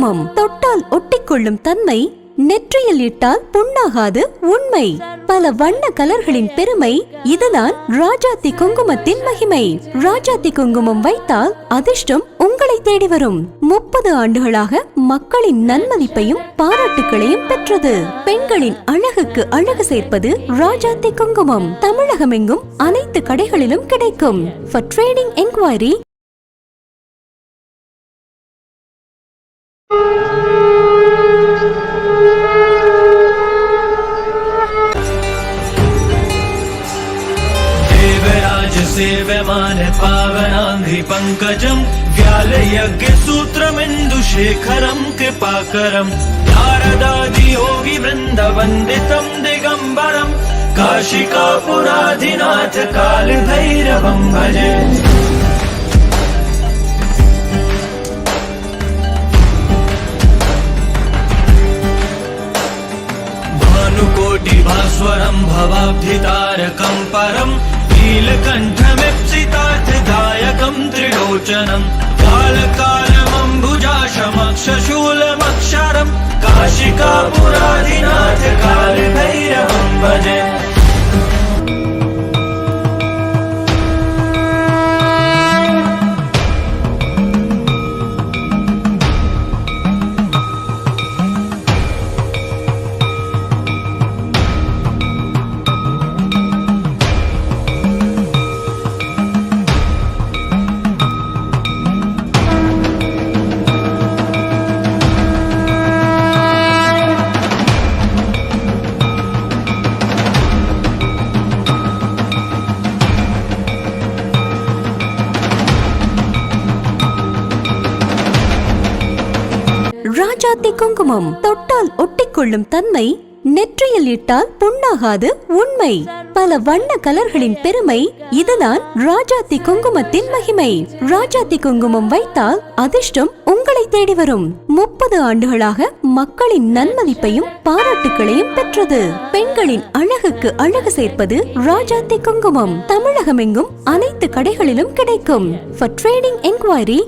குங்குமம் தொட்டால் ஒட்டிக்கொள்ளும் தன்மை, நெற்றியில் இட்டால் புண்ணாகாது உண்மை. பல வண்ண கலர்களின் பெருமை, இதுதான் ராஜாத்தி குங்குமத்தின் மகிமை. ராஜாத்தி குங்குமம் வைத்தால் அதிர்ஷ்டம் உங்களை தேடி வரும். 30 ஆண்டுகளாக மக்களின் நன்மதிப்பையும் பாராட்டுகளையும் பெற்றது. பெண்களின் அழகுக்கு அழகு சேர்ப்பது ராஜாத்தி குங்குமம். தமிழகமெங்கும் அனைத்து கடைகளிலும் கிடைக்கும். For trading enquiry सेव्यमान पावनांघ्रि पंकजं व्यालयज्ञ सूत्रमिन्दुशेखरं कृपाकरं नारदादि योगी वृन्द वन्दितं दिगम्बरं काशिकापुराधिनाथ कालभैरवं भजे। भानुकोटि भास्वरं भवाब्धितारकं परं नीलकण्ठमिप्सितार्थदायकं त्रिलोचनं कालकालमम्बुजाशमक्षशूलमक्षरं काशिकापुराधिनाथ कालभैरवं भजे। ராஜாத்தி குங்குமம் தொட்டால் ஒட்டிக்கொள்ளும் தன்மை, நெற்றியில் இட்டால் புண்ணாகாது உண்மை. பல வண்ண கலர்களின் பெருமை, இதுதான் ராஜாத்தி குங்குமத்தின் மகிமை. ராஜாத்தி குங்குமம் வைத்தால் அதிர்ஷ்டம் உங்களை தேடி வரும். 30 ஆண்டுகளாக மக்களின் நன்மதிப்பையும் பாராட்டுகளையும் பெற்றது. பெண்களின் அழகுக்கு அழகு சேர்ப்பது ராஜாத்தி குங்குமம். தமிழகமெங்கும் அனைத்து கடைகளிலும் கிடைக்கும். For trading enquiry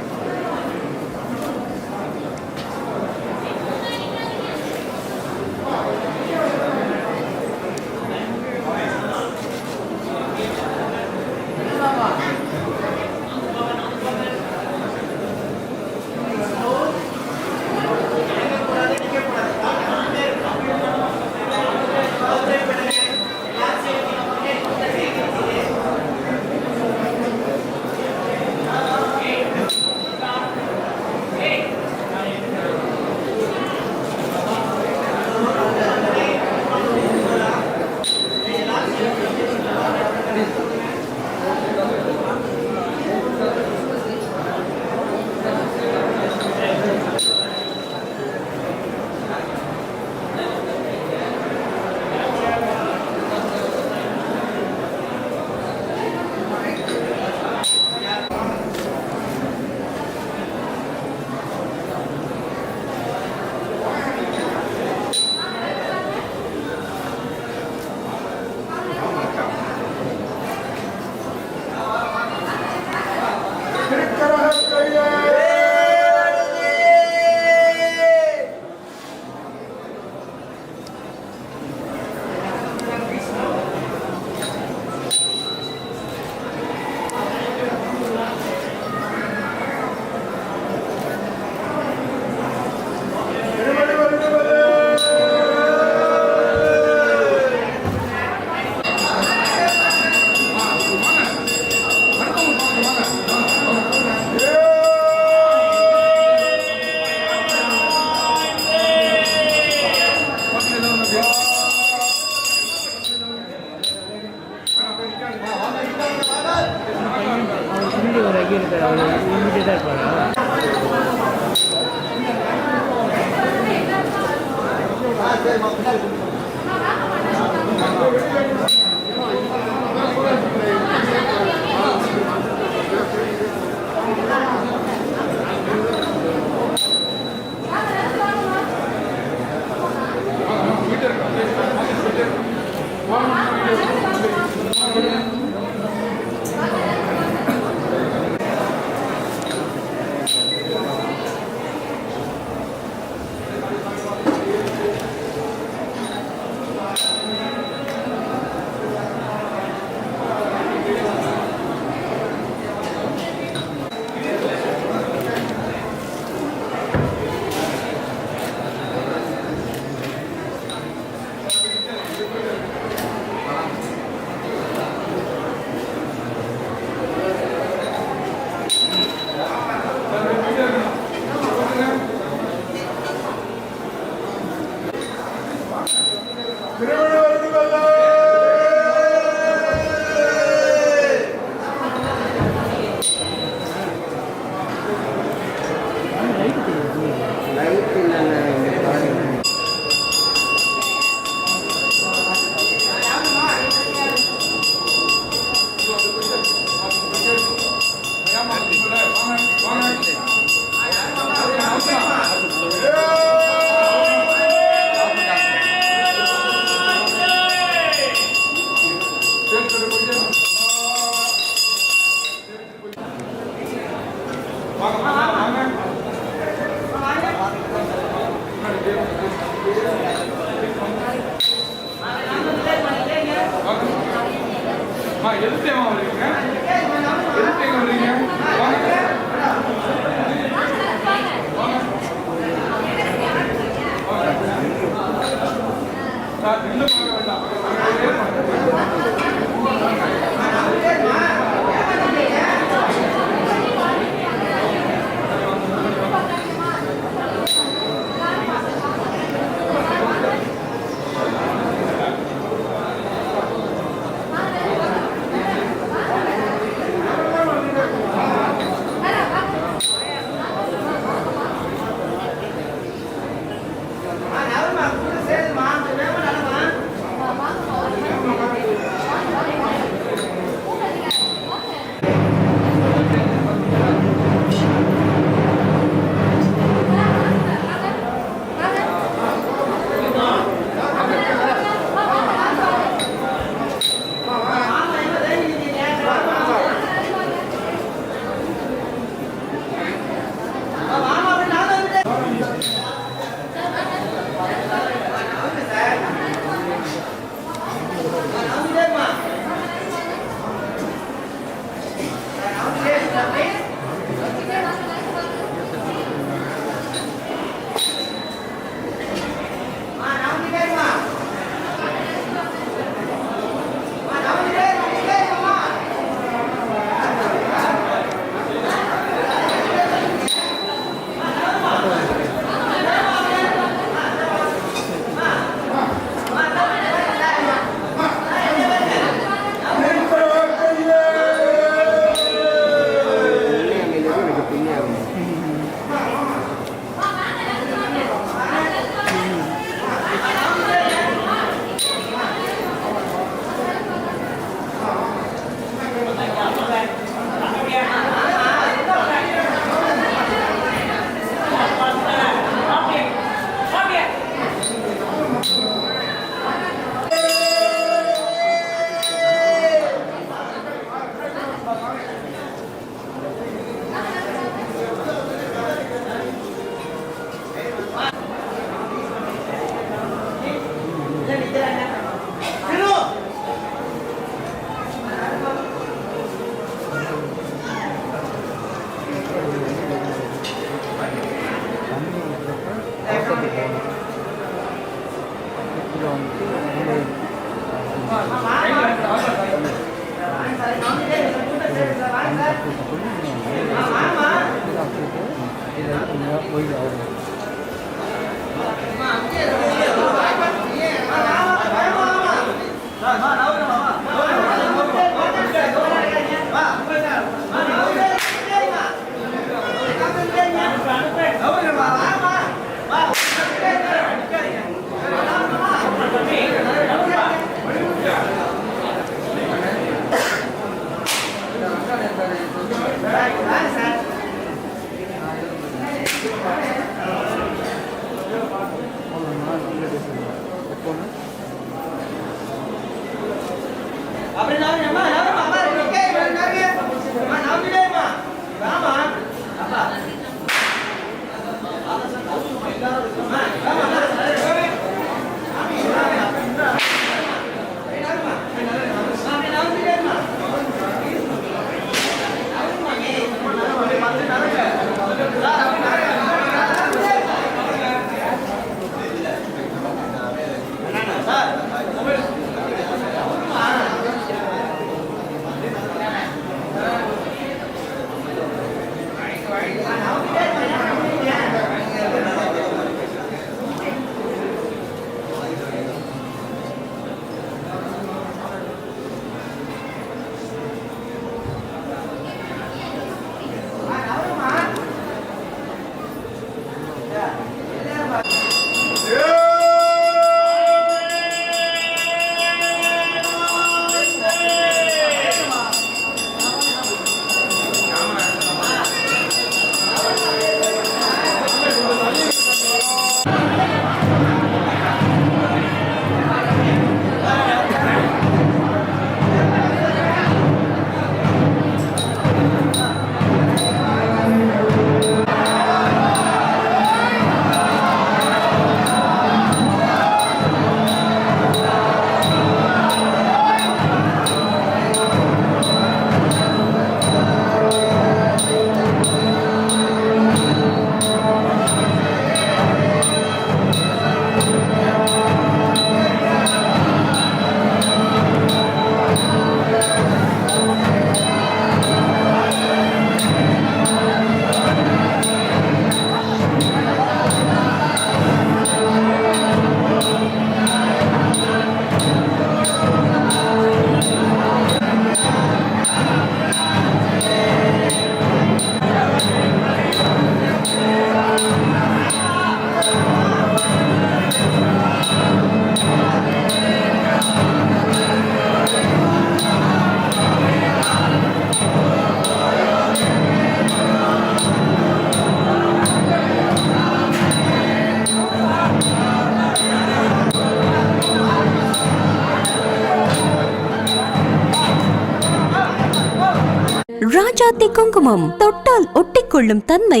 ராஜாத்தி குங்குமம் தொட்டால் ஒட்டிக்கொள்ளும் தன்மை,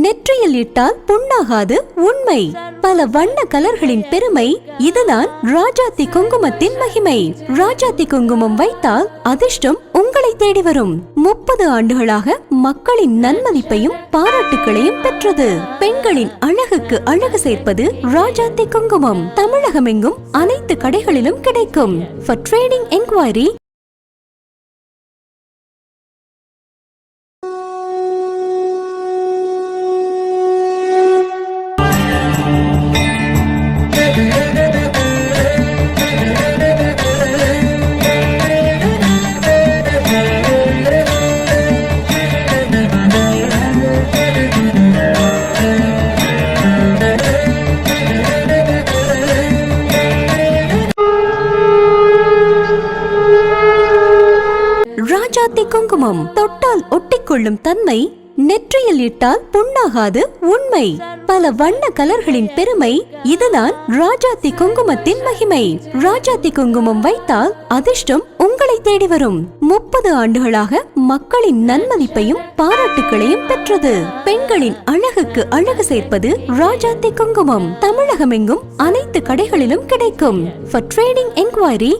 நெற்றியில் இட்டால் புண்ணாகாது உண்மை. பல வண்ண கலர்களின் பெருமை, இதுதான் ராஜாத்தி குங்குமத்தின் மகிமை. ராஜாத்தி குங்குமம் வைத்தால் அதிர்ஷ்டம் உங்களை தேடி வரும். 30 ஆண்டுகளாக மக்களின் நன்மதிப்பையும் பாராட்டுகளையும் பெற்றது. பெண்களின் அழகுக்கு அழகு சேர்ப்பது ராஜாத்தி குங்குமம். தமிழகமெங்கும் அனைத்து கடைகளிலும் கிடைக்கும். For trading enquiry ராஜாத்தி குங்குமம் தொட்டால் ஒட்டிக்கொள்ளும் தன்மை, நெற்றியில் இட்டால் புண்ணாகாது உண்மை. பல வண்ண கலர்களின் பெருமை, இதுதான் ராஜாத்தி குங்குமத்தின் மகிமை. ராஜாத்தி குங்குமம் வைத்தால் அதிர்ஷ்டம் உங்களை தேடி வரும். 30 ஆண்டுகளாக மக்களின் நன்மதிப்பையும் பாராட்டுகளையும் பெற்றது. பெண்களின் அழகுக்கு அழகு சேர்ப்பது ராஜாத்தி குங்குமம். தமிழகமெங்கும் அனைத்து கடைகளிலும் கிடைக்கும். For trading enquiry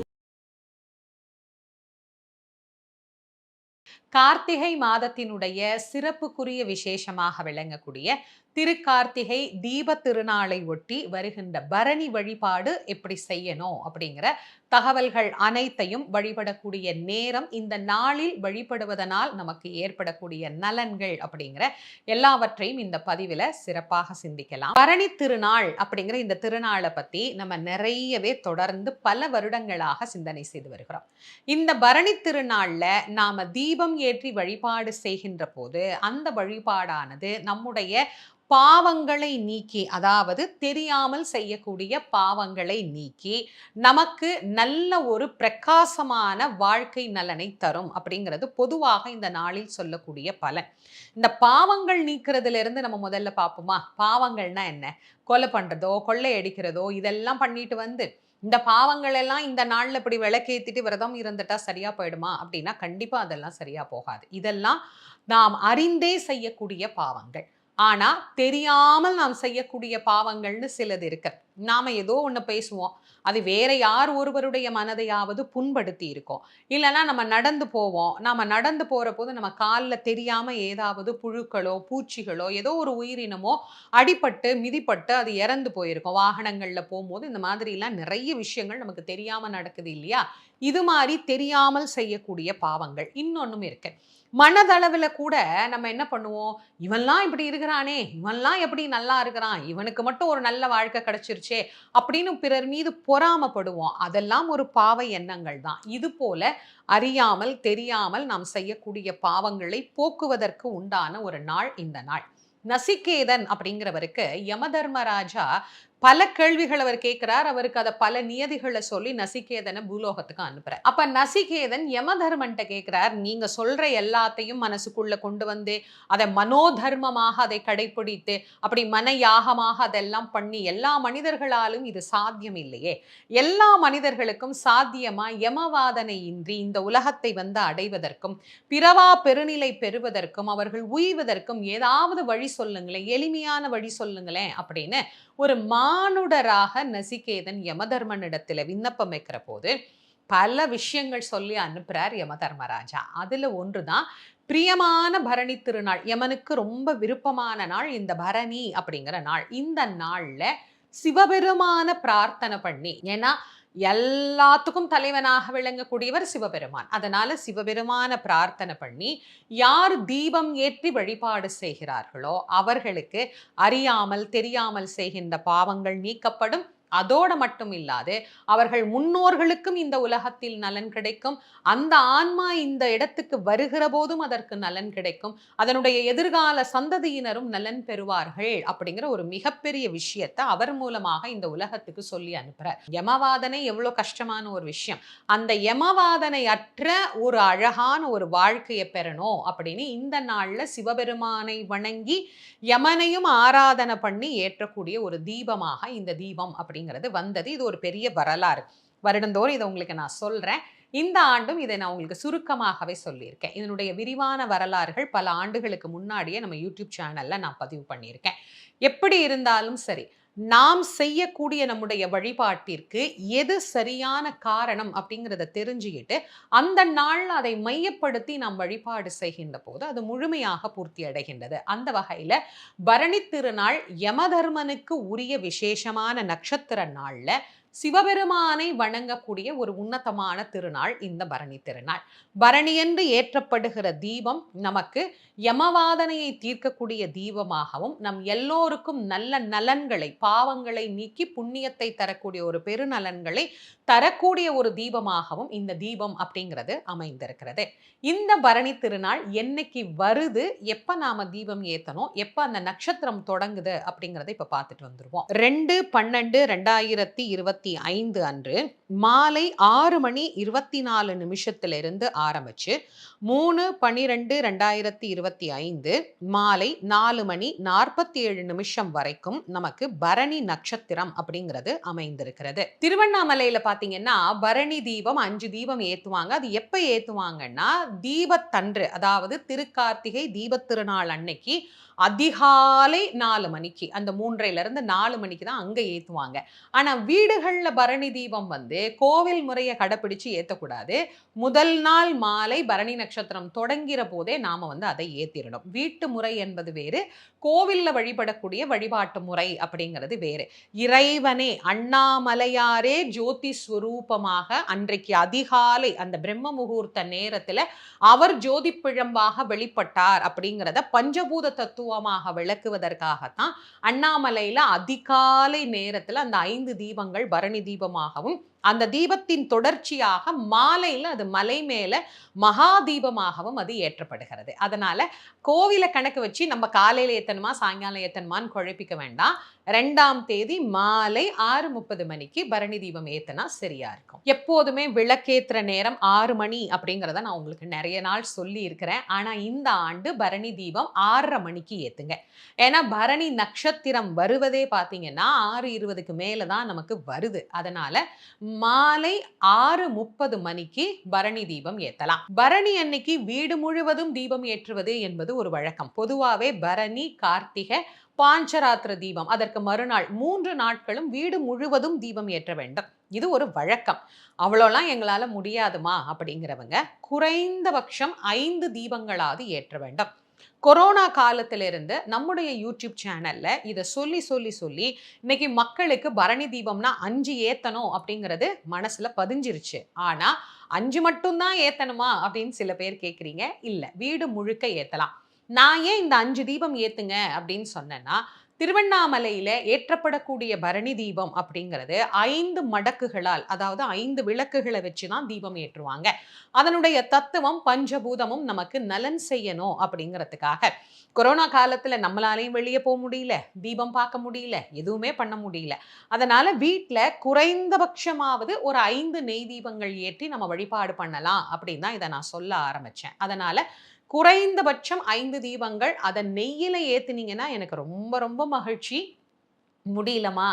கார்த்திகை மாதத்தினுடைய சிறப்புக்குரிய விசேஷமாக விளங்கக்கூடிய திருக்கார்த்திகை தீப திருநாளை ஒட்டி வருகின்ற பரணி வழிபாடு எப்படி செய்யணும் அப்படிங்கிற தகவல்கள் அனைத்தையும் வழிபடக்கூடிய நேரம், இந்த நாளில் வழிபடுவதனால் நமக்கு ஏற்படக்கூடிய நலன்கள் அப்படிங்கிற எல்லாவற்றையும் இந்த பதிவில் சிறப்பாக சிந்திக்கலாம். பரணி திருநாள் அப்படிங்கிற இந்த திருநாளை பற்றி நம்ம நிறையவே தொடர்ந்து பல வருடங்களாக சிந்தனை செய்து வருகிறோம். இந்த பரணி திருநாளில் நாம் தீபம் ஏற்றி வழிபாடு செய்கின்ற போது அந்த வழிபாடானது நம்முடைய பாவங்களை நீக்கி, அதாவது தெரியாமல் செய்யக்கூடிய பாவங்களை நீக்கி நமக்கு நல்ல ஒரு பிரகாசமான வாழ்க்கை நலனை தரும் அப்படிங்கிறது பொதுவாக இந்த நாளில் சொல்லக்கூடிய பலன். இந்த பாவங்கள் நீக்கிறதுல இருந்து நம்ம முதல்ல பார்ப்போமா? பாவங்கள்னா என்ன? கொலை பண்றதோ கொள்ளை அடிக்கிறதோ இதெல்லாம் பண்ணிட்டு வந்து இந்த பாவங்கள் எல்லாம் இந்த நாள்ல இப்படி விளக்கேத்திட்டு விரதம் இருந்துட்டா சரியா போயிடுமா அப்படின்னா கண்டிப்பா அதெல்லாம் சரியா போகாது. இதெல்லாம் நாம் அறிந்தே செய்யக்கூடிய பாவங்கள். ஆனா தெரியாமல் நாம் செய்யக்கூடிய பாவங்கள்னு சிலது இருக்கு. நாம ஏதோ ஒண்ணு பேசுவோம், அது வேற யார் ஒருவருடைய மனதையாவது புண்படுத்தி இருக்கோம். இல்லைன்னா நம்ம நடந்து போவோம், நாம நடந்து போற போது நம்ம காலில் தெரியாம ஏதாவது புழுக்களோ பூச்சிகளோ ஏதோ ஒரு உயிரினமோ அடிபட்டு மிதிப்பட்டு அது இறந்து போயிருக்கும். வாகனங்கள்ல போகும்போது இந்த மாதிரிலாம் நிறைய விஷயங்கள் நமக்கு தெரியாம நடக்குது இல்லையா? இது மாதிரி தெரியாமல் செய்யக்கூடிய பாவங்கள் இன்னொன்னும் இருக்கு. மனதளவில் கூட நம்ம என்ன பண்ணுவோம், இவன்லாம் இப்படி இருக்கிறானே, இவன்லாம் எப்படி நல்லா இருக்கிறான், இவனுக்கு மட்டும் ஒரு நல்ல வாழ்க்கை கிடைச்சிருச்சே அப்படின்னு பிறர் மீது பொறாமப்படுவோம். அதெல்லாம் ஒரு பாவ எண்ணங்கள் தான். இது போல அறியாமல் தெரியாமல் நாம் செய்யக்கூடிய பாவங்களை போக்குவதற்கு உண்டான ஒரு நாள் இந்த நாள். நசிகேதன் அப்படிங்கிறவருக்கு யமதர்மராஜா பல கேள்விகள் அவர் கேட்கிறார். அவருக்கு அதை பல நியதிகளை சொல்லி நசிகேதனை பூலோகத்துக்கு அனுப்புறார். அப்ப நசிகேதன் யமதர்மன்ட்ட கேட்கிறார், நீங்க சொல்ற எல்லாத்தையும் மனசுக்குள்ள கொண்டு வந்து அதை மனோதர்மமாக அதை கடைபிடித்து அப்படி மன யாகமாக அதெல்லாம் பண்ணி எல்லா மனிதர்களாலும் இது சாத்தியம் இல்லையே. எல்லா மனிதர்களுக்கும் சாத்தியமா யமவாதனை இன்றி இந்த உலகத்தை வந்து அடைவதற்கும் பிறவா பெருநிலை பெறுவதற்கும் அவர்கள் உய்வதற்கும் ஏதாவது வழி சொல்லுங்களேன், எளிமையான வழி சொல்லுங்களேன் அப்படின்னு ஒரு மானுடராக நசிகேதன் யமதர்மனிடத்துல விண்ணப்பம் வைக்கிற போது பல விஷயங்கள் சொல்லி அனுப்புறார் யமதர்மராஜா. அதுல ஒன்றுதான் பிரியமான பரணி திருநாள். யமனுக்கு ரொம்ப விருப்பமான நாள் இந்த பரணி அப்படிங்கிற நாள். இந்த நாள்ல சிவபெருமான பிரார்த்தனை பண்ணி, ஏன்னா எல்லாத்துக்கும் தலைவனாக விளங்கக்கூடியவர் சிவபெருமான், அதனால சிவபெருமான பிரார்த்தனை பண்ணி யார் தீபம் ஏற்றி வழிபாடு செய்கிறார்களோ அவர்களுக்கு அறியாமல் தெரியாமல் செய்கின்ற பாவங்கள் நீக்கப்படும். அதோட மட்டும் இல்லாது அவர்கள் முன்னோர்களுக்கும் இந்த உலகத்தில் நலன் கிடைக்கும். அந்த ஆன்மா இந்த இடத்துக்கு வருகிற போதும் அதற்கு நலன் கிடைக்கும். அதனுடைய எதிர்கால சந்ததியினரும் நலன் பெறுவார்கள் அப்படிங்கிற ஒரு மிகப்பெரிய விஷயத்தை அவர் மூலமாக இந்த உலகத்துக்கு சொல்லி அனுப்புறார். யமவாதனை எவ்வளவு கஷ்டமான ஒரு விஷயம். அந்த யமவாதனை அற்ற ஒரு அழகான ஒரு வாழ்க்கையை பெறணும் அப்படின்னு இந்த நாள்ல சிவபெருமானை வணங்கி யமனையும் ஆராதனை பண்ணி ஏற்றக்கூடிய ஒரு தீபமாக இந்த தீபம் அப்படிங்கிறது வந்தது. இது ஒரு பெரிய வரலாறு. வருடந்தோறும் இதை உங்களுக்கு நான் சொல்றேன். இந்த ஆண்டும் இதை நான் உங்களுக்கு சுருக்கமாகவே சொல்லியிருக்கேன். இதனுடைய விரிவான வரலாறுகள் பல ஆண்டுகளுக்கு முன்னாடியே நம்ம யூடியூப் சேனல்ல நான் பதிவு பண்ணியிருக்கேன். எப்படி இருந்தாலும் சரி, நாம் செய்யக்கூடிய நம்முடைய வழிபாட்டிற்கு எது சரியான காரணம் அப்படிங்கிறத தெரிஞ்சுக்கிட்டு அந்த நாள்ல அதை மையப்படுத்தி நாம் வழிபாடு செய்கின்ற போது அது முழுமையாக பூர்த்தி அடைகின்றது. அந்த வகையில பரணி திருநாள் யமதர்மனுக்கு உரிய விசேஷமான நட்சத்திர நாள்ல சிவபெருமானை வணங்கக்கூடிய ஒரு உன்னதமான திருநாள் இந்த பரணி திருநாள். பரணி என்று ஏற்றப்படுகிற தீபம் நமக்கு யமவாதனையை தீர்க்கக்கூடிய தீபமாகவும், நம் எல்லோருக்கும் நல்ல நலன்களை, பாவங்களை நீக்கி புண்ணியத்தை தரக்கூடிய ஒரு பெருநலன்களை தரக்கூடிய ஒரு தீபமாகவும் இந்த தீபம் அப்படிங்கிறது அமைந்திருக்கிறது. இந்த பரணி திருநாள் என்னைக்கு வருது, எப்ப நாம தீபம் ஏத்தணும், எப்ப அந்த நட்சத்திரம் தொடங்குது அப்படிங்கறத இப்ப பார்த்துட்டு வந்துருவோம். 2/12/2025 அன்று மாலை 6:24 ஆரம்பிச்சு 3/12/2025 மாலை 4:47 வரைக்கும் நமக்கு பரணி நட்சத்திரம் அப்படிங்கிறது அமைந்திருக்கிறது. திருவண்ணாமலையில பாத்தீங்கன்னா பரணி தீபம் 5 தீபம் ஏத்துவாங்க. அது எப்ப ஏத்துவாங்கன்னா தீபத்தன்று, அதாவது திருக்கார்த்திகை தீபத் திருநாள் அன்னைக்கு அதிகாலை 4 மணிக்கு, அந்த 3:30 மணிக்கு தான் அங்க ஏத்துவாங்க. ஆனா வீடுகள்ல பரணி தீபம் கோவில் முறையை கடைப்பிடிச்சு ஏத்தக்கூடாது. முதல் நாள் மாலை பரணி நட்சத்திரம் தொடங்கிற போதே நாம அதை ஏத்திடணும். வீட்டு முறை என்பது வேறு, கோவில்ல வழிபடக்கூடிய வழிபாட்டு முறை அப்படிங்கிறது வேறு. இறைவனே அண்ணாமலையாரே ஜோதி ஸ்வரூபமாக அன்றைக்கு அதிகாலை அந்த பிரம்ம முகூர்த்த நேரத்துல அவர் ஜோதி பிழம்பாக வெளிப்பட்டார் அப்படிங்கிறத பஞ்சபூத தத்துவமாக விளக்குவதற்காகத்தான் அண்ணாமலையில அதிகாலை நேரத்துல அந்த 5 தீபங்கள் பரணி தீபமாகவும், அந்த தீபத்தின் தொடர்ச்சியாக மாலையில அது மலை மேல மகா தீபமாகவும் அது ஏற்றப்படுகிறது. அதனால கோவில கணக்கு வச்சு நம்ம காலையில ஏத்தணுமா சாயங்காலம் ஏத்தணுமான்னு குழப்பிக்க வேண்டாம். 2ஆம் தேதி மாலை 6:30 மணிக்கு பரணி தீபம் ஏத்தனா சரியா இருக்கும். எப்போதுமே விளக்கேத்துற நேரம் 6 மணி அப்படிங்கிறத நான் உங்களுக்கு நிறைய நாள் சொல்லி இருக்கிறேன். ஆனா இந்த ஆண்டு பரணி தீபம் 6:30 மணிக்கு ஏத்துங்க. ஏன்னா பரணி நட்சத்திரம் வருவதே பாத்தீங்கன்னா 6:20க்கு மேலதான் நமக்கு வருது. அதனால மாலை 6:30 மணிக்கு பரணி தீபம் ஏத்தலாம். பரணி அன்னைக்கு வீடு முழுவதும் தீபம் ஏற்றுவது என்பது ஒரு வழக்கம். பொதுவாவே பரணி, கார்த்திகை, பாஞ்சராத்திர தீபம், அதற்கு மறுநாள் 3 நாட்களும் வீடு முழுவதும் தீபம் ஏற்ற வேண்டும். இது ஒரு வழக்கம். அவ்வளோலாம் எங்களால முடியாதுமா அப்படிங்கிறவங்க குறைந்தபட்சம் 5 தீபங்களாவது ஏற்ற வேண்டும். கொரோனா காலத்திலிருந்து நம்முடைய யூடியூப் சேனல்ல இதை சொல்லி சொல்லி சொல்லி இன்னைக்கு மக்களுக்கு பரணி தீபம்னா 5 ஏத்தணும் அப்படிங்கிறது மனசுல பதிஞ்சிருச்சு. ஆனா 5 மட்டும்தான் ஏத்தணுமா அப்படின்னு சில பேர் கேட்குறீங்க. இல்ல, வீடு முழுக்க ஏத்தலாம். நான் ஏன் இந்த 5 தீபம் ஏத்துங்க அப்படின்னு சொன்னேன்னா, திருவண்ணாமலையில ஏற்றப்படக்கூடிய பரணி தீபம் அப்படிங்கிறது 5 மடக்குகளால், அதாவது 5 விளக்குகளை வச்சுதான் தீபம் ஏற்றுவாங்க. அதனுடைய தத்துவம் பஞ்சபூதமும் நமக்கு நலன் செய்யணும் அப்படிங்கிறதுக்காக. கொரோனா காலத்துல நம்மளாலையும் வெளியே போக முடியல, தீபம் பார்க்க முடியல, எதுவுமே பண்ண முடியல. அதனால வீட்டுல குறைந்தபட்சமாவது ஒரு 5 நெய் தீபங்கள் ஏற்றி நம்ம வழிபாடு பண்ணலாம் அப்படின்னு தான் இதை நான் சொல்ல ஆரம்பிச்சேன். அதனால குறைந்தபட்சம் 5 தீபங்கள் அதை நெய்யில ஏத்துனீங்கன்னா எனக்கு ரொம்ப ரொம்ப மகிழ்ச்சி. முடியலமா,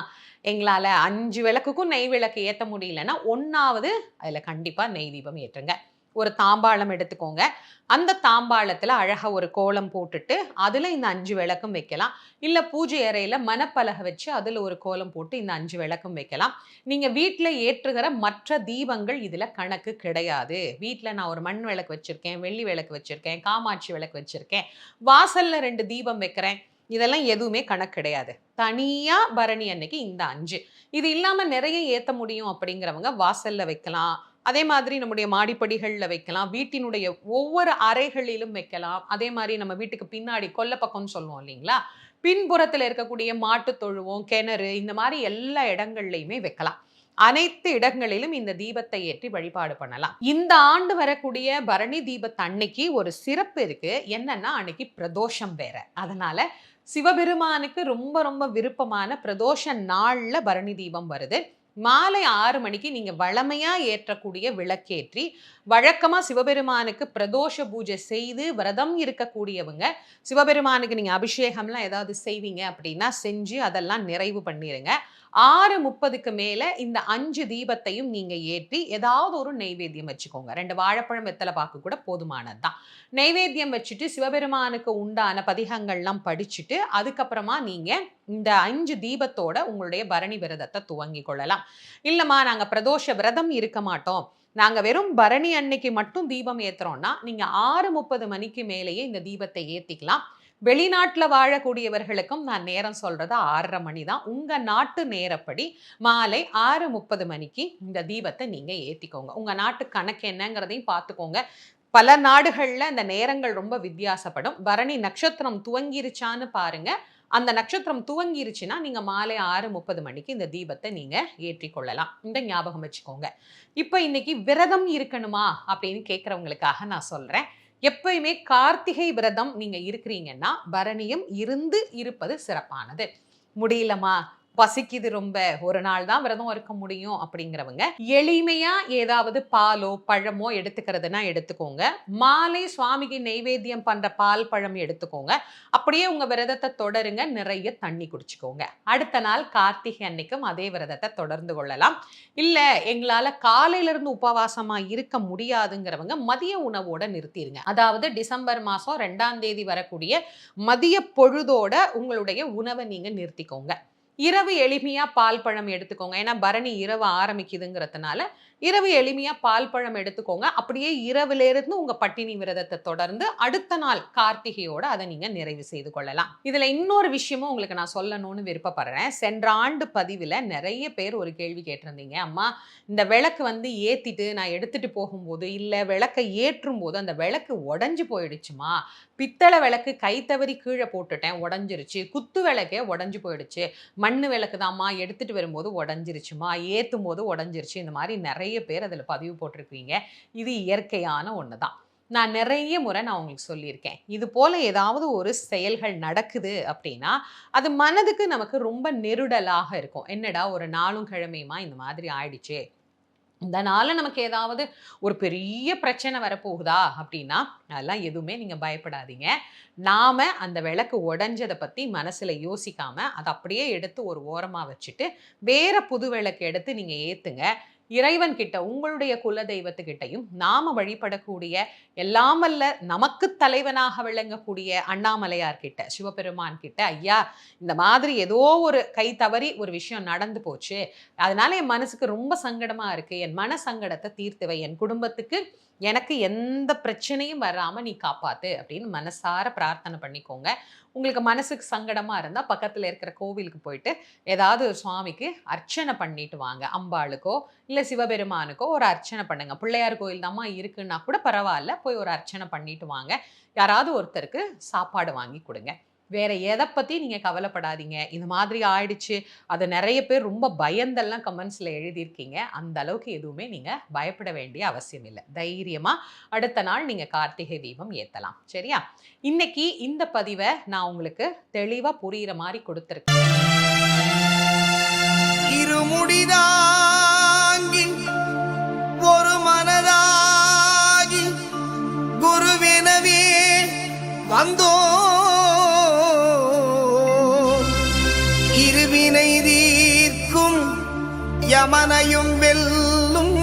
எங்களால 5 விளக்குக்கும் நெய் விளக்கு ஏத்த முடியலன்னா 1ஆவது அதுல கண்டிப்பா நெய் தீபம் ஏற்றுங்க. ஒரு தாம்பாளம் எடுத்துக்கோங்க. அந்த தாம்பாளத்துல அழகா ஒரு கோலம் போட்டுட்டு அதுல இந்த 5 விளக்கும் வைக்கலாம். இல்ல பூஜை அறையில மணப்பலகை வச்சு அதுல ஒரு கோலம் போட்டு இந்த 5 விளக்கும் வைக்கலாம். நீங்க வீட்டுல ஏற்றுகிற மற்ற தீபங்கள் இதுல கணக்கு கிடையாது. வீட்டுல நான் ஒரு மண் விளக்கு வச்சிருக்கேன், வெள்ளி விளக்கு வச்சிருக்கேன், காமாட்சி விளக்கு வச்சிருக்கேன், வாசல்ல 2 தீபம் வைக்கிறேன், இதெல்லாம் எதுவுமே கணக்கு கிடையாது. தனியா பரணி அன்னைக்கு இந்த 5. இது இல்லாம நிறைய ஏத்த முடியும் அப்படிங்கிறவங்க வாசல்ல வைக்கலாம். அதே மாதிரி நம்முடைய மாடிப்படிகளில் வைக்கலாம், வீட்டினுடைய ஒவ்வொரு அறைகளிலும் வைக்கலாம். அதே மாதிரி நம்ம வீட்டுக்கு பின்னாடி கொல்லை பக்கம்னு சொல்லுவோம் இல்லைங்களா, பின்புறத்தில் இருக்கக்கூடிய மாட்டு தொழுவம், கிணறு, இந்த மாதிரி எல்லா இடங்கள்லையுமே வைக்கலாம். அனைத்து இடங்களிலும் இந்த தீபத்தை ஏற்றி வழிபாடு பண்ணலாம். இந்த ஆண்டு வரக்கூடிய பரணி தீபத்து அன்னைக்கு ஒரு சிறப்பு இருக்கு. என்னன்னா அன்னைக்கு பிரதோஷம் வேற. அதனால சிவபெருமானுக்கு ரொம்ப ரொம்ப விருப்பமான பிரதோஷ நாள்ல பரணி தீபம் வருது. மாலை 6 மணிக்கு நீங்க வழமையா ஏற்றக்கூடிய விளக்கேற்றி வழக்கமா சிவபெருமானுக்கு பிரதோஷ பூஜை செய்து விரதம் இருக்கக்கூடியவங்க சிவபெருமானுக்கு நீங்க அபிஷேகம்லாம் ஏதாவது செய்வீங்க அப்படின்னா செஞ்சு அதெல்லாம் நிறைவு பண்ணிருங்க. 6:30க்கு மேல இந்த 5 தீபத்தையும் நீங்க ஏற்றி ஏதாவது ஒரு நெய்வேத்தியம் வச்சுக்கோங்க. 2 வாழைப்பழம் வெத்தலை பாக்கு கூட போதுமானதுதான். நெய்வேத்தியம் வச்சுட்டு சிவபெருமானுக்கு உண்டான பதிகங்கள்லாம் படிச்சுட்டு அதுக்கப்புறமா நீங்க இந்த 5 தீபத்தோட உங்களுடைய பரணி விரதத்தை துவங்கி கொள்ளலாம். இல்லம்மா நாங்க பிரதோஷ விரதம் இருக்க மாட்டோம், நாங்க வெறும் பரணி அன்னைக்கு மட்டும் தீபம் ஏத்துறோம்னா நீங்க 6:30 மணிக்கு மேலேயே இந்த தீபத்தை ஏத்திக்கலாம். வெளிநாட்டுல வாழக்கூடியவர்களுக்கும் நான் நேரம் சொல்றது 6:30 மணி தான். உங்க நாட்டு நேரப்படி மாலை 6:30 மணிக்கு இந்த தீபத்தை நீங்க ஏத்திக்கோங்க. உங்க நாட்டு கணக்கு என்னங்கிறதையும் பார்த்துக்கோங்க. பல நாடுகள்ல இந்த நேரங்கள் ரொம்ப வித்தியாசப்படும். பரணி நட்சத்திரம் துவங்கிருச்சான்னு பாருங்க. அந்த நட்சத்திரம் துவங்கிருச்சுன்னா நீங்க மாலை 6:30 மணிக்கு இந்த தீபத்தை நீங்க ஏற்றி கொள்ளலாம். இந்த ஞாபகம் வச்சுக்கோங்க. இப்ப இன்னைக்கு விரதம் இருக்கணுமா அப்படின்னு கேட்கறவங்களுக்காக நான் சொல்றேன். எப்பயுமே கார்த்திகை விரதம் நீங்க இருக்கிறீங்கன்னா பரணியும் இருந்து இருப்பது சிறப்பானது. முடியலமா, பசிக்குது, ரொம்ப ஒரு நாள் தான் விரதம் இருக்க முடியும் அப்படிங்கிறவங்க எளிமையா ஏதாவது பாலோ பழமோ எடுத்துக்கிறதுனா எடுத்துக்கோங்க. மாலை சுவாமிக்கு நெய்வேத்தியம் பண்ற பால் பழம் எடுத்துக்கோங்க. அப்படியே உங்க விரதத்தை தொடருங்க. நிறைய தண்ணி குடிச்சுக்கோங்க. அடுத்த நாள் கார்த்திகை அன்னைக்கும் அதே விரதத்தை தொடர்ந்து கொள்ளலாம். இல்ல எங்களால காலையில இருந்து உபவாசமா இருக்க முடியாதுங்கிறவங்க மதிய உணவோட நிறுத்திடுங்க. அதாவது டிசம்பர் மாசம் 2ஆம் தேதி வரக்கூடிய மதிய பொழுதோட உங்களுடைய உணவை நீங்க நிறுத்திக்கோங்க. இரவு எளிமையா பால் பழம் எடுத்துக்கோங்க. ஏன்னா பரணி இரவு ஆரம்பிக்குதுங்கிறதுனால இரவு எளிமையா பால் பழம் எடுத்துக்கோங்க. அப்படியே இரவுல இருந்து உங்க பட்டினி விரதத்தை தொடர்ந்து அடுத்த நாள் கார்த்திகையோட அதை நீங்க நிறைவு செய்து கொள்ளலாம். இதுல இன்னொரு விஷயமும் உங்களுக்கு நான் சொல்லணும்னு விருப்பப்படுறேன். சென்ற ஆண்டு பதிவுல நிறைய பேர் ஒரு கேள்வி கேட்டிருந்தீங்க. அம்மா, இந்த விளக்கு ஏத்திட்டு நான் எடுத்துட்டு போகும்போது இல்ல விளக்கை ஏற்றும் போது அந்த விளக்கு உடைஞ்சு போயிடுச்சுமா, பித்தளை விளக்கு கை தவறி கீழே போட்டுட்டேன் உடஞ்சிருச்சு, குத்து விளக்கே உடஞ்சு போயிடுச்சு, மண்ணு விளக்கு தான்மா எடுத்துட்டு வரும்போது உடஞ்சிருச்சுமா, ஏத்தும் போது உடஞ்சிருச்சு, இந்த மாதிரி நிறைய பேர் அதுல பதிவு போட்டிருக்கீங்க. இது இயற்கையான ஒண்ணுதான். நான் நிறைய முறை உங்களுக்கு சொல்லியிருக்கேன். இது போல ஏதாவது ஒரு செயல்கள் நடக்குது அப்படின்னா அது மனதுக்கு நமக்கு ரொம்ப நெருடலாக இருக்கும். என்னடா ஒரு நாளும் கிழமையுமா இந்த மாதிரி ஆயிடுச்சே, இதனால நமக்கு ஏதாவது ஒரு பெரிய பிரச்சனை வரப்போகுதா அப்படின்னா அதெல்லாம் எதுவுமே நீங்க பயப்படாதீங்க. நாம அந்த விளக்கு உடைஞ்சதை பத்தி மனசுல யோசிக்காம அதை அப்படியே எடுத்து ஒரு ஓரமா வச்சுட்டு வேற புது விளக்கு எடுத்து நீங்க ஏத்துங்க. இறைவன் கிட்ட, உங்களுடைய குல தெய்வத்துக்கிட்டையும் நாம வழிபடக்கூடிய எல்லாம் வல்ல நமக்கு தலைவனாக விளங்கக்கூடிய அண்ணாமலையார் கிட்ட, சிவபெருமான் கிட்ட, ஐயா இந்த மாதிரி ஏதோ ஒரு கை தவறி ஒரு விஷயம் நடந்து போச்சு, அதனால என் மனசுக்கு ரொம்ப சங்கடமா இருக்கு, என் மன சங்கடத்தை தீர்த்து வை, என் குடும்பத்துக்கு எனக்கு எந்த பிரச்சனையும் வராம நீ காப்பாத்து அப்படின்னு மனசார பிரார்த்தனை பண்ணிக்கோங்க. உங்களுக்கு மனசுக்கு சங்கடமா இருந்தா பக்கத்துல இருக்கிற கோவிலுக்கு போயிட்டு ஏதாவது ஒரு சுவாமிக்கு அர்ச்சனை பண்ணிட்டு வாங்க. அம்பாளுக்கோ இல்ல சிவபெருமானுக்கோ ஒரு அர்ச்சனை பண்ணுங்க. பிள்ளையார் கோயில் தாம்மா இருக்குன்னா கூட பரவாயில்ல, போய் ஒரு அர்ச்சனை பண்ணிட்டு வாங்க. யாராவது ஒருத்தருக்கு சாப்பாடு வாங்கி கொடுங்க. வேற எதை பத்தி நீங்க கவலைப்படாதீங்க. இந்த மாதிரி ஆயிடுச்சு, அதை நிறைய பேர் ரொம்ப பயந்தெல்லாம் கமெண்ட்ஸ்ல எழுதியிருக்கீங்க. அந்த அளவுக்கு எதுவுமே நீங்க பயப்பட வேண்டிய அவசியம் இல்லை. தைரியமா அடுத்த நாள் நீங்க கார்த்திகை தீபம் ஏத்தலாம். சரியா? இன்னைக்கு இந்த பதிவை நான் உங்களுக்கு தெளிவா புரியுற மாதிரி கொடுத்திருக்கேன். இருமுடிதாங்கி ஒரு மனதாகி குருவெனவே வந்தோ இருவினை தீர்க்கும் யமனையும் வெல்லும்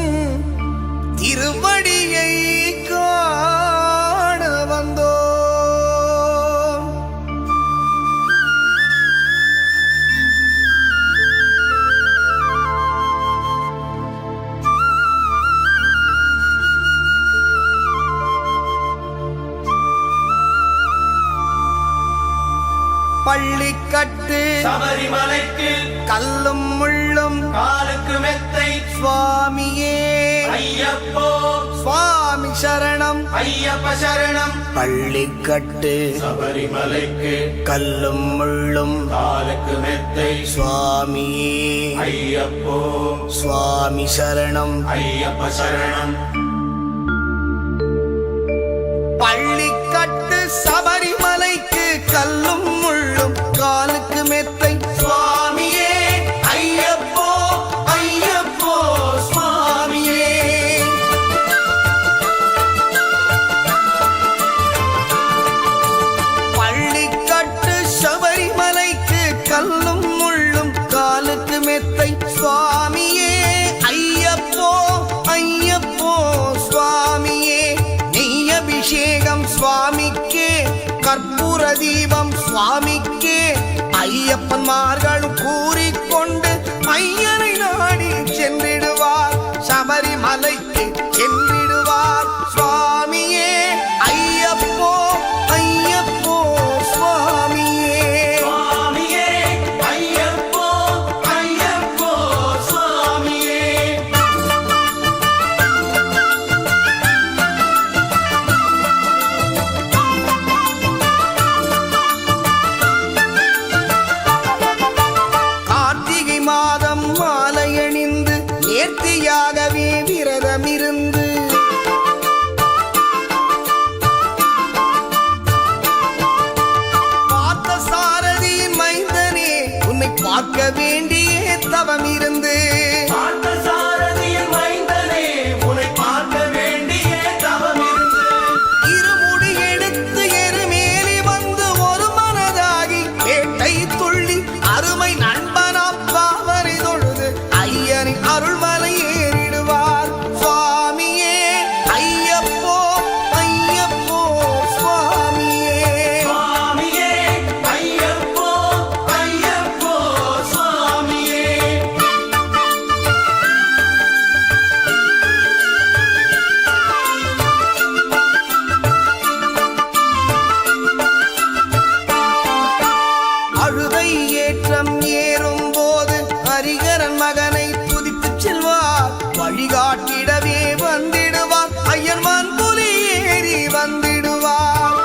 திருவடியை காண வந்தோ. பள்ளிக்கட்டு சபரிமலைக்கு கல்லும் முள்ளும் காலுக்கு மெத்தை சுவாமியே ஐயப்போ சுவாமி சரணம் ஐயப்ப சரணம். பள்ளிக்கட்டு சபரிமலைக்கு கல்லும் முள்ளும் காலுக்கு மெத்தை சுவாமியே ஐயப்போ சுவாமி சரணம் ஐயப்ப சரணம். பள்ளிக்கட்டு சபரிமலைக்கு கல்லும் முள்ளும் காலுக்கு மெத்தை சுவாமியே ஐயப்போ ஐயப்போ சுவாமியே. அபிஷேகம் சுவாமிக்கே, கற்பூர தீபம் சுவாமிக்கே, ஐயப்பன்மார்களும் கூறிக்கொண்டு ஐயனை நாடி சென்றிடுவார், சபரிமலைக்கு சென்றிடுவார். சுவாமியே ஐயப்போ ஐயப்போ சுவாமியே, சுவாமியே ஐயப்போ ஐயப்போ சுவாமியே. கார்த்திகை மாதம் மாலையணிந்து நேர்த்தியாகவே விரதமிருந்து பார்த்த சாரதியின் மைந்தனே உன்னை பார்க்க வேண்டிய தவம் இருந்து, பார்த்தசாரதியின் மைந்தனே உன்னை பார்க்க வேண்டிய தவம் இருந்து, இருமுடி எடுத்து எருமேலி வந்து ஒரு மனதாகி வேட்டை துள்ளி அருமை நண்பனாம் பாவரை தொழுது ஐயனின் அருள்மலை ஏறிடுவார். சுவாமியே ஐயப்போ ஐயப்போ சுவாமியே, சுவாமியே ஐயப்போ ஐயப்போ சுவாமியே. அழுதை ஏற்றம் ஏறும் போது ஹரிகரன் மகனை துதித்துச் செல்வார், வழிகாட்டிடவே வந்திடுவார், ஐயர்மான் புலி ஏறி வந்திடுவார்.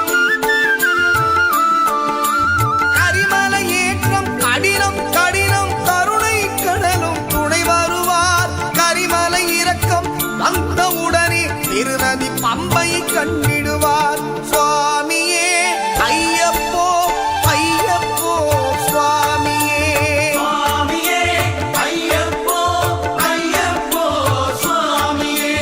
கரிமலை ஏற்றம் கடினம் கடினம், கருணை கடலும் துணை வருவார், கரிமலை இறக்கம் வந்தவுடனே பெருநதி பம்பை கண்டிடுவார். சுவாமியே ஐயப்போ ஐயப்போ சுவாமியே, சுவாமியே ஐயப்போ ஐயப்போ சுவாமியே.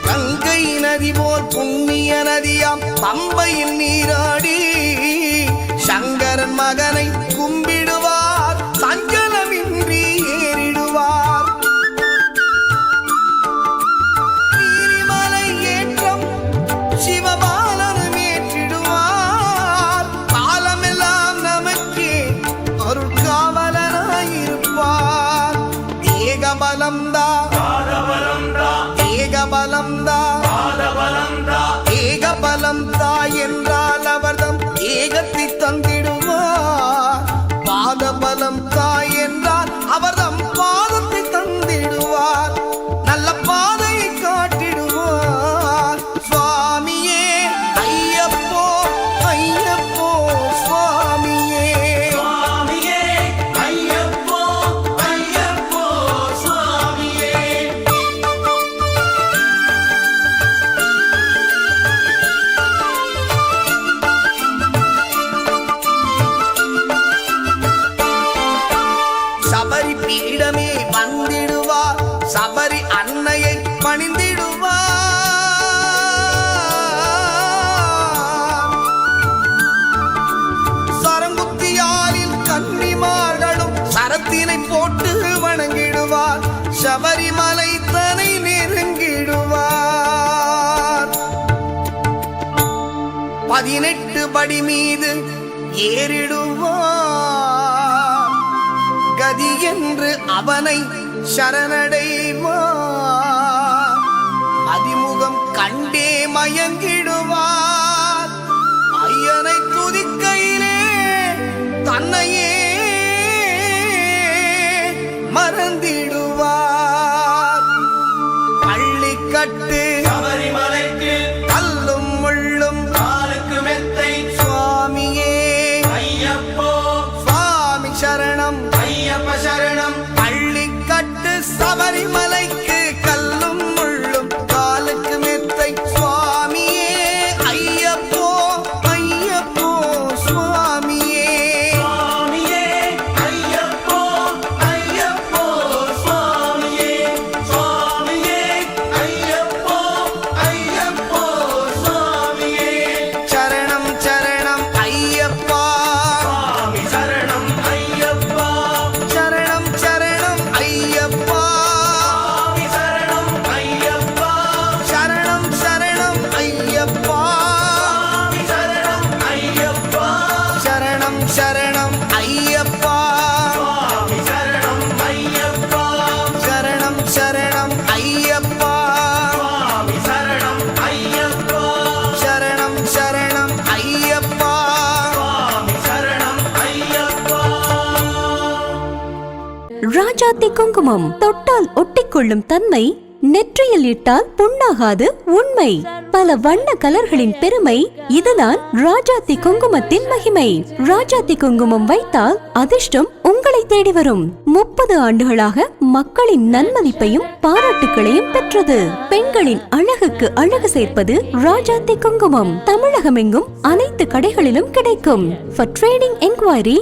கங்கை நதி போல் புண்ணிய நதியாம் பம்பையில் நீராடி சங்கரன் மகனை கும்பிடுவார், சஞ்சலமின்றி ஏறிடுவார். நீரிமலை ஏற்றம் சிவபாலனும் ஏற்றிடுவார், காலமெல்லாம் நமக்கே அருட்காவலனாயிருப்பார். ஏகபலம்தா பாதபலம்தா ஏகபலம்தா பாதபலம்தா ஏகபலம்தா என்றால் அவர்தம் ஏகத்தை தந்திடுவார், பாதபலம் தாய் என்றால் அவர்தம் பாதத்தை தந்திடுவார், நல்ல பாதையை காட்டிடுவார். சுவாமியே ஐயப்போ ஐயப்போ சுவாமியே, சுவாமியே ஐயப்போ ஐயப்போ சுவாமியே. சபரி பீடமே வந்திடுவார், சபரி அன்னையை பணிந்திடுவார். சரங்குத்தியாரில் கன்னிமார்களும் சரத்தினை போட்டு வணங்கிடுவார், சபரிமலை தனை நெருங்கிடுவார். 18 படி மீது ஏறிடுவார், கதி என்று அவனை சரணடைவார், அதிமுகம் கண்டே மயங்கிடுவார். ஐயனை துதிக்கையிலே தன்னையே மறந்திடுவார். பள்ளிக்கட்டு சபரிமலைக்கு கல்லும் முள்ளும் காலுக்கு மெத்தை, சுவாமியே ஐயப்போ சுவாமி சரணம். ஐயப்ப சரணம். பள்ளிக்கட்டு சபரிமலைக்கு கல்லும் முள்ளும் காலுக்கு மெத்தை, சுவாமியே ஐயப்போ ஐயப்போ சுவாமியே, சுவாமியே ஐயப்போ ஐயப்போ சுவாமியே. சுவாமியே ஐயப்போ ஐயப்போ சுவாமியே. சரணம் சரணம் ஐயப்பா, ராஜாத்தி குங்குமம் தொட்டால் ஒட்டிக்கொள்ளும் தன்மை, நெற்றியில் இட்டால் புண்ணாகாது உண்மை. பல வண்ண கலர்களின் பெருமை, இதுதான் ராஜாத்தி குங்குமத்தின் மகிமை. ராஜாத்தி குங்குமம் வைத்தால் அதிர்ஷ்டம் உங்களை தேடி வரும். 30 ஆண்டுகளாக மக்களின் நன்மதிப்பையும் பாராட்டுகளையும் பெற்றது. பெண்களின் அழகுக்கு அழகு சேர்ப்பது ராஜாத்தி குங்குமம். தமிழகமெங்கும் அனைத்து கடைகளிலும் கிடைக்கும். For trading enquiry